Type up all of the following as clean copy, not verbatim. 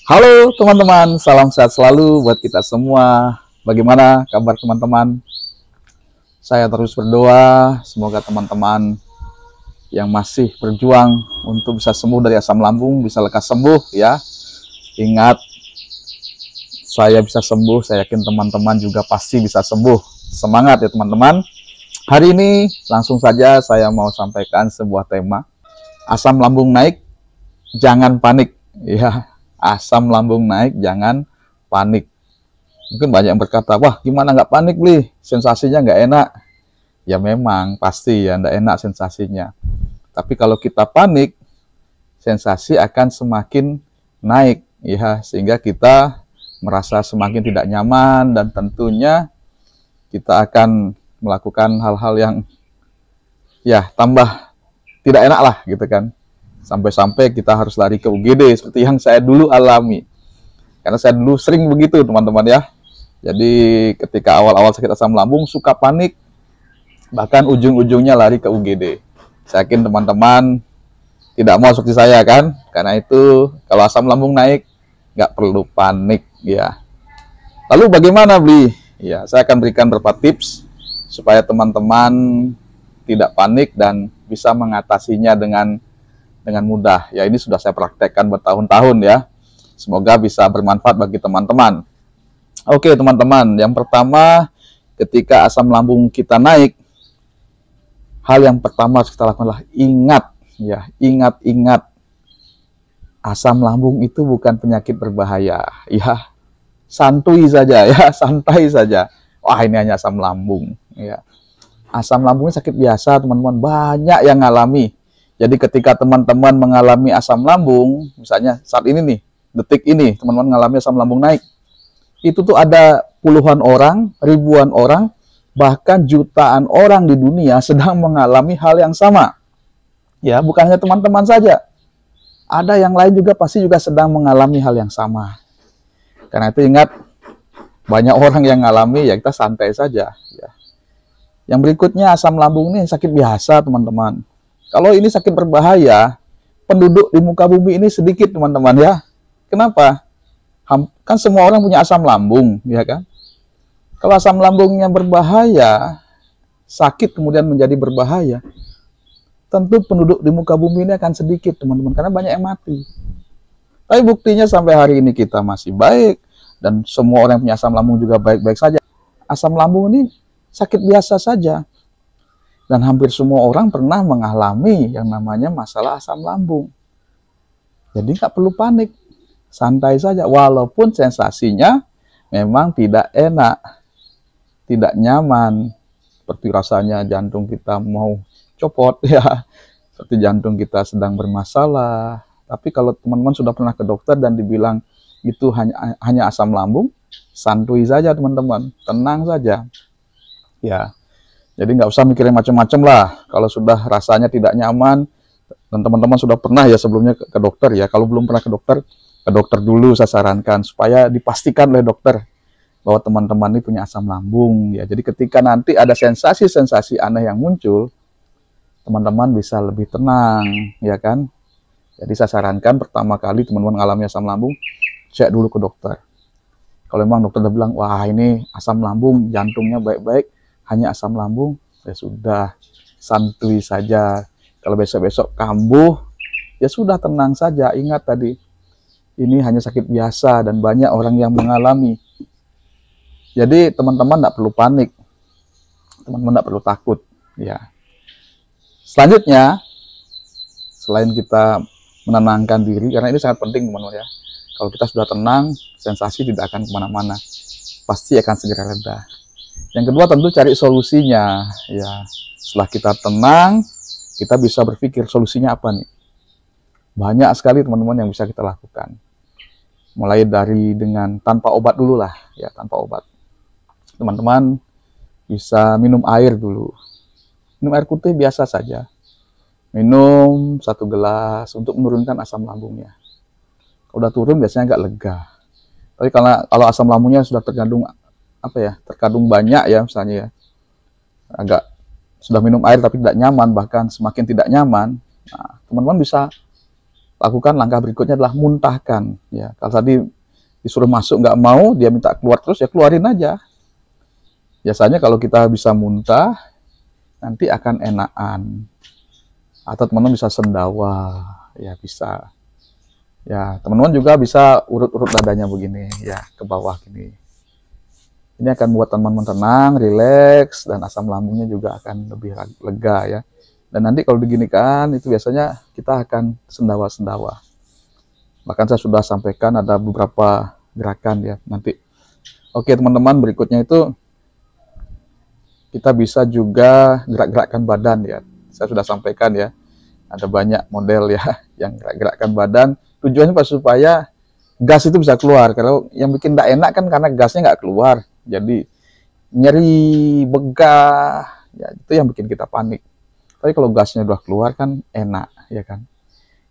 Halo teman-teman, salam sehat selalu buat kita semua. Bagaimana kabar teman-teman? Saya terus berdoa, semoga teman-teman yang masih berjuang untuk bisa sembuh dari asam lambung, bisa lekas sembuh ya. Ingat, saya bisa sembuh, saya yakin teman-teman juga pasti bisa sembuh. Semangat ya teman-teman. Hari ini langsung saja saya mau sampaikan sebuah tema. Asam lambung naik, jangan panik. Ya, asam lambung naik, jangan panik. Mungkin banyak yang berkata, wah gimana nggak panik, Bli? Sensasinya nggak enak. Ya memang, pasti ya nggak enak sensasinya. Tapi kalau kita panik, sensasi akan semakin naik. Ya, sehingga kita merasa semakin tidak nyaman dan tentunya kita akan melakukan hal-hal yang ya tambah tidak enak lah gitu kan. Sampai-sampai kita harus lari ke UGD seperti yang saya dulu alami. Karena saya dulu sering begitu teman-teman ya. Jadi ketika awal-awal sakit asam lambung suka panik, bahkan ujung-ujungnya lari ke UGD. Saya yakin teman-teman tidak mau seperti saya kan. Karena itu kalau asam lambung naik nggak perlu panik ya. Lalu bagaimana Bli? Ya, saya akan berikan beberapa tips supaya teman-teman tidak panik dan bisa mengatasinya dengan mudah. Ya, ini sudah saya praktekkan bertahun-tahun ya. Semoga bisa bermanfaat bagi teman-teman. Oke, teman-teman. Yang pertama, ketika asam lambung kita naik, hal yang pertama harus kita lakukan adalah ingat ya, ingat asam lambung itu bukan penyakit berbahaya. Ya, santuy saja ya, santai saja. Wah, ini hanya asam lambung ya. Asam lambungnya sakit biasa, teman-teman. Banyak yang ngalami. Jadi ketika teman-teman mengalami asam lambung, misalnya saat ini nih, detik ini, teman-teman mengalami asam lambung naik. Itu tuh ada puluhan orang, ribuan orang, bahkan jutaan orang di dunia sedang mengalami hal yang sama. Ya, bukan hanya teman-teman saja. Ada yang lain juga pasti juga sedang mengalami hal yang sama. Karena itu ingat, banyak orang yang mengalami, ya kita santai saja. Ya. Yang berikutnya asam lambung ini sakit biasa teman-teman. Kalau ini sakit berbahaya, penduduk di muka bumi ini sedikit teman-teman ya. Kenapa? Kan semua orang punya asam lambung, ya kan? Kalau asam lambungnya berbahaya, sakit kemudian menjadi berbahaya, tentu penduduk di muka bumi ini akan sedikit teman-teman, karena banyak yang mati. Tapi buktinya sampai hari ini kita masih baik, dan semua orang yang punya asam lambung juga baik-baik saja. Asam lambung ini sakit biasa saja. Dan hampir semua orang pernah mengalami yang namanya masalah asam lambung. Jadi nggak perlu panik. Santai saja. Walaupun sensasinya memang tidak enak. Tidak nyaman. Seperti rasanya jantung kita mau copot. Ya, seperti jantung kita sedang bermasalah. Tapi kalau teman-teman sudah pernah ke dokter dan dibilang itu hanya asam lambung, santuy saja teman-teman. Tenang saja. Ya. Jadi nggak usah mikirin macam-macam lah. Kalau sudah rasanya tidak nyaman, dan teman-teman sudah pernah ya sebelumnya ke dokter ya. Kalau belum pernah ke dokter dulu saya sarankan. Supaya dipastikan oleh dokter bahwa teman-teman ini punya asam lambung. Ya. Jadi ketika nanti ada sensasi-sensasi aneh yang muncul, teman-teman bisa lebih tenang, ya kan. Jadi saya sarankan pertama kali teman-teman mengalami asam lambung, cek dulu ke dokter. Kalau memang dokter udah bilang, wah ini asam lambung, jantungnya baik-baik, hanya asam lambung, ya sudah, santuy saja. Kalau besok-besok kambuh, ya sudah tenang saja. Ingat tadi, ini hanya sakit biasa dan banyak orang yang mengalami. Jadi teman-teman tidak perlu panik, teman-teman tidak perlu takut. Ya. Selanjutnya, selain kita menenangkan diri, karena ini sangat penting teman-teman ya. Kalau kita sudah tenang, sensasi tidak akan kemana-mana, pasti akan segera reda. Yang kedua tentu cari solusinya ya. Setelah kita tenang, kita bisa berpikir solusinya apa nih. Banyak sekali teman-teman yang bisa kita lakukan. Mulai dari dengan tanpa obat dulu lah ya, tanpa obat. Teman-teman bisa minum air dulu. Minum air putih biasa saja. Minum 1 gelas untuk menurunkan asam lambungnya. Kalau udah turun biasanya agak lega. Tapi kalau asam lambungnya sudah terkandung terkadung banyak ya misalnya ya, agak sudah minum air tapi tidak nyaman, bahkan semakin tidak nyaman, nah, teman-teman bisa lakukan langkah berikutnya adalah muntahkan. Ya, kalau tadi disuruh masuk nggak mau, dia minta keluar terus, ya keluarin aja. Biasanya kalau kita bisa muntah, nanti akan enakan. Atau teman-teman bisa sendawa, ya bisa. Ya, teman-teman juga bisa urut-urut dadanya begini, ya ke bawah gini. Ini akan buat teman-teman tenang, rileks, dan asam lambungnya juga akan lebih lega ya. Dan nanti kalau diginikan, itu biasanya kita akan sendawa-sendawa. Bahkan saya sudah sampaikan ada beberapa gerakan ya nanti. Oke teman-teman, berikutnya itu kita bisa juga gerak-gerakkan badan ya. Saya sudah sampaikan ya, ada banyak model ya yang gerak-gerakkan badan. Tujuannya supaya gas itu bisa keluar. Kalau yang bikin tidak enak kan karena gasnya nggak keluar. Jadi nyeri, begah, ya itu yang bikin kita panik. Tapi kalau gasnya udah keluar kan enak, ya kan.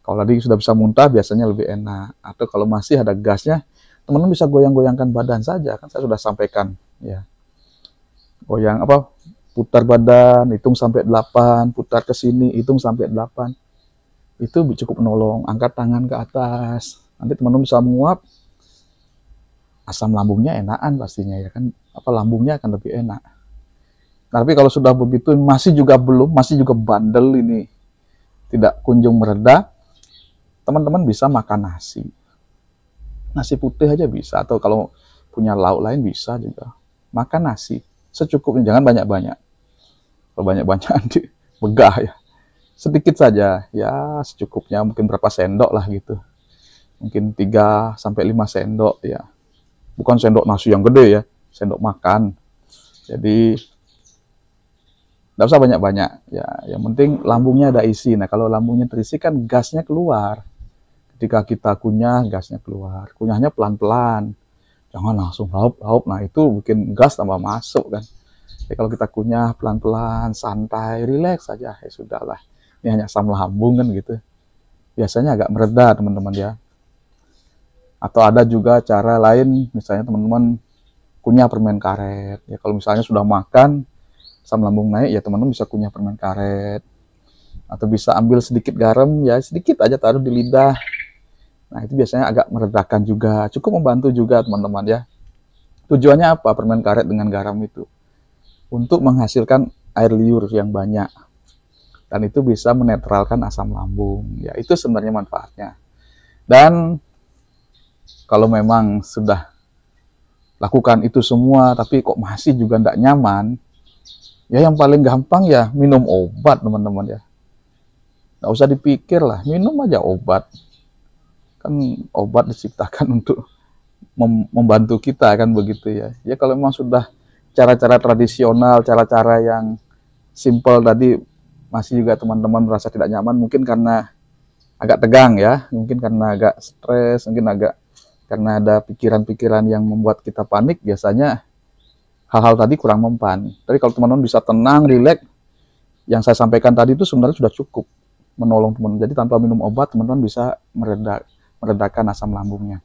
Kalau tadi sudah bisa muntah biasanya lebih enak. Atau kalau masih ada gasnya, teman-teman bisa goyang-goyangkan badan saja. Kan saya sudah sampaikan, ya. Goyang apa? Putar badan, hitung sampai 8, putar ke sini, hitung sampai 8. Itu cukup menolong. Angkat tangan ke atas. Nanti teman-teman bisa menguap. Asam lambungnya enakan pastinya ya kan. Apa lambungnya akan lebih enak. Nah, tapi kalau sudah begitu masih juga bandel ini, tidak kunjung mereda, teman-teman bisa makan nasi. Nasi putih aja bisa, atau kalau punya lauk lain bisa juga. Makan nasi secukupnya, jangan banyak-banyak. Kalau banyak-banyak nanti begah ya. Sedikit saja, ya secukupnya, mungkin berapa sendok lah gitu. Mungkin 3 sampai 5 sendok ya. Bukan sendok nasi yang gede ya, sendok makan. Jadi nggak usah banyak-banyak ya, yang penting lambungnya ada isi. Nah kalau lambungnya terisi kan gasnya keluar. Ketika kita kunyah, gasnya keluar. Kunyahnya pelan-pelan, jangan langsung haup-haup. Nah itu bikin gas tambah masuk kan. Jadi kalau kita kunyah pelan-pelan, santai, rileks saja, ya sudahlah. Ini hanya asam lambung kan gitu. Biasanya agak mereda teman-teman ya. Atau ada juga cara lain, misalnya teman-teman kunyah permen karet. Ya kalau misalnya sudah makan, asam lambung naik, ya teman-teman bisa kunyah permen karet. Atau bisa ambil sedikit garam, ya sedikit aja taruh di lidah. Nah itu biasanya agak meredakan juga, cukup membantu juga teman-teman ya. Tujuannya apa permen karet dengan garam itu? Untuk menghasilkan air liur yang banyak. Dan itu bisa menetralkan asam lambung. Ya itu sebenarnya manfaatnya. Dan kalau memang sudah lakukan itu semua, tapi kok masih juga tidak nyaman, ya yang paling gampang ya minum obat teman-teman ya. Nggak usah dipikir lah, minum aja obat. Kan obat diciptakan untuk membantu kita kan begitu ya. Ya kalau memang sudah cara-cara tradisional, cara-cara yang simple tadi masih juga teman-teman merasa tidak nyaman, mungkin karena agak tegang ya, mungkin karena agak stres, mungkin agak karena ada pikiran-pikiran yang membuat kita panik, biasanya hal-hal tadi kurang mempan. Tapi kalau teman-teman bisa tenang, rileks, yang saya sampaikan tadi itu sebenarnya sudah cukup menolong teman-teman. Jadi tanpa minum obat, teman-teman bisa meredakan asam lambungnya.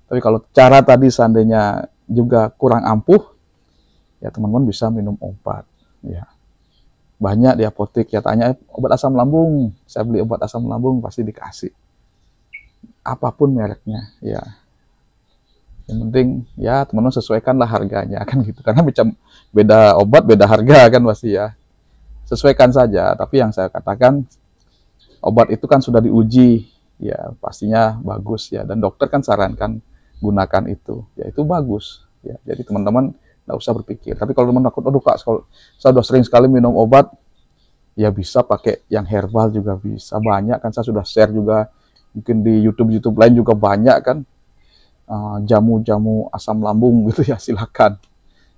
Tapi kalau cara tadi seandainya juga kurang ampuh, ya teman-teman bisa minum obat. Ya. Banyak di apotek ya, tanya obat asam lambung, saya beli obat asam lambung pasti dikasih. Apapun mereknya, ya. Yang penting ya teman-teman sesuaikanlah harganya kan gitu. Karena beda obat beda harga kan pasti ya. Sesuaikan saja. Tapi yang saya katakan obat itu kan sudah diuji, ya pastinya bagus ya. Dan dokter kan sarankan gunakan itu, ya itu bagus. Ya, jadi teman-teman nggak usah berpikir. Tapi kalau teman takut, aduh kak, saya sudah sering sekali minum obat, ya bisa pakai yang herbal juga bisa. Banyak kan saya sudah share juga, mungkin di YouTube lain juga banyak kan. Jamu-jamu asam lambung gitu ya, silakan.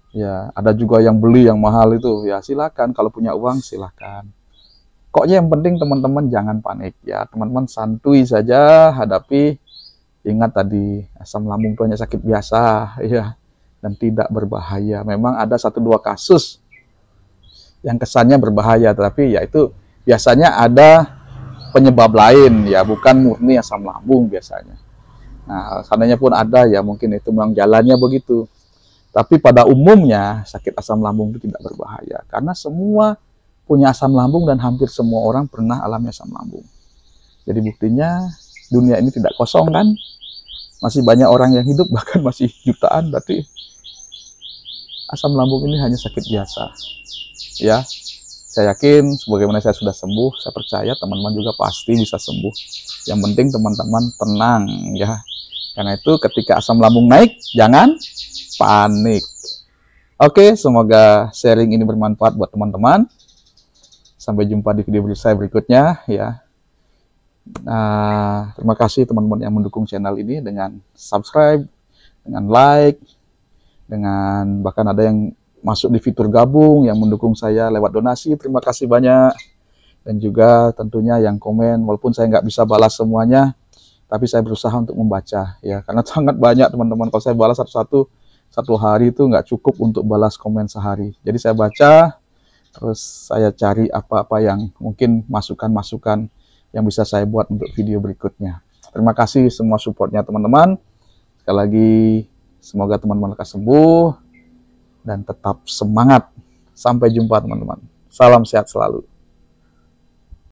Ya, ada juga yang beli yang mahal itu, ya silakan. Kalau punya uang silakan. Pokoknya yang penting teman-teman jangan panik ya, teman-teman santuy saja hadapi. Ingat tadi asam lambung itu hanya sakit biasa ya, dan tidak berbahaya. Memang ada 1-2 kasus yang kesannya berbahaya, tapi ya itu biasanya ada penyebab lain ya, bukan murni asam lambung biasanya. Nah, seandainya pun ada ya mungkin itu memang jalannya begitu. Tapi pada umumnya sakit asam lambung itu tidak berbahaya. Karena semua punya asam lambung dan hampir semua orang pernah alami asam lambung. Jadi buktinya dunia ini tidak kosong kan, masih banyak orang yang hidup, bahkan masih jutaan. Berarti asam lambung ini hanya sakit biasa ya. Saya yakin sebagaimana saya sudah sembuh, saya percaya teman-teman juga pasti bisa sembuh. Yang penting teman-teman tenang ya. Karena itu ketika asam lambung naik, jangan panik. Oke, semoga sharing ini bermanfaat buat teman-teman. Sampai jumpa di video saya berikutnya ya. Terima kasih teman-teman yang mendukung channel ini dengan subscribe, dengan like, dengan bahkan ada yang masuk di fitur gabung yang mendukung saya lewat donasi. Terima kasih banyak. Dan juga tentunya yang komen, walaupun saya nggak bisa balas semuanya, tapi saya berusaha untuk membaca ya, karena sangat banyak teman-teman. Kalau saya balas satu-satu, satu hari itu nggak cukup untuk balas komen sehari. Jadi saya baca, terus saya cari apa-apa yang mungkin masukan-masukan yang bisa saya buat untuk video berikutnya. Terima kasih semua supportnya teman-teman. Sekali lagi, semoga teman-teman lekas sembuh dan tetap semangat. Sampai jumpa teman-teman. Salam sehat selalu.